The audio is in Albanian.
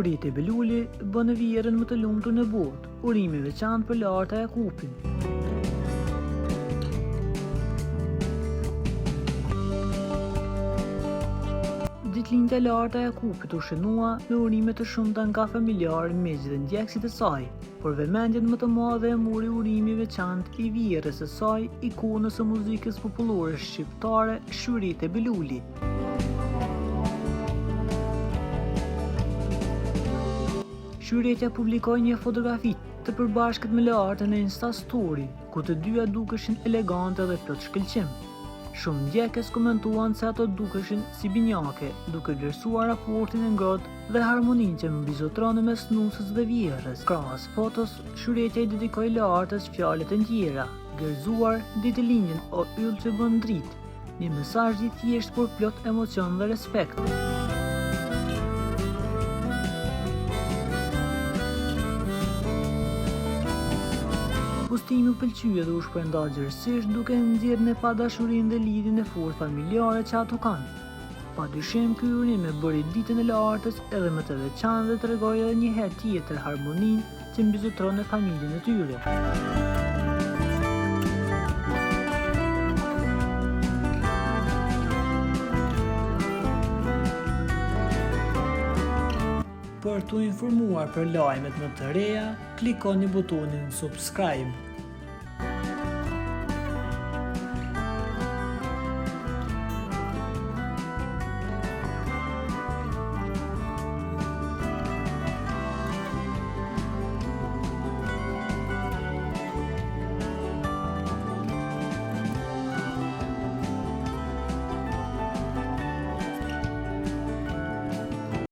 Urriti Beluli bën vjerën më të lumtur në botë, urimi i veçantë për Larta Jakupin. Ditëlindja e Larta Jakupit u shënua me urime të shumta nga familjarë, miq dhe ndjekësit e saj, por vëmendjen më të madhe e mori urimi i veçantë i vjerës së saj, ikonës së muzikës popullore shqiptare, Urriti Beluli. Urritja publikoi një fotografi të përbashkët me Lartën në Insta Story, ku të dyja dukeshin elegante dhe plot shkëlqim. Shumë ndjekës komentuan se ato dukeshin si binjake, duke vlerësuar raportin e ngrohtë dhe harmoninë që mbizotron mes nusës dhe vjerës. Krahas fotos, Urritja i dedikoi Lartës fjalët e ndjera, gërzuar ditëlindjen o yll që bën dritë, një mesazh i thjeshtë por plot emocion dhe respekt. Postimi u pëlqye dhe u shprenda gjërësisht duke nxjerrë në padashurinë dhe lidhjen e fortë familjare që ato kanë. Padyshim ky urim e bëri ditën e Lartës edhe më të veçantë dhe tregoi edhe një herë tjetër harmoninë që mbizotron familjen e tyre. Për të informuar për lajmet më të reja, klikoni butonin subscribe.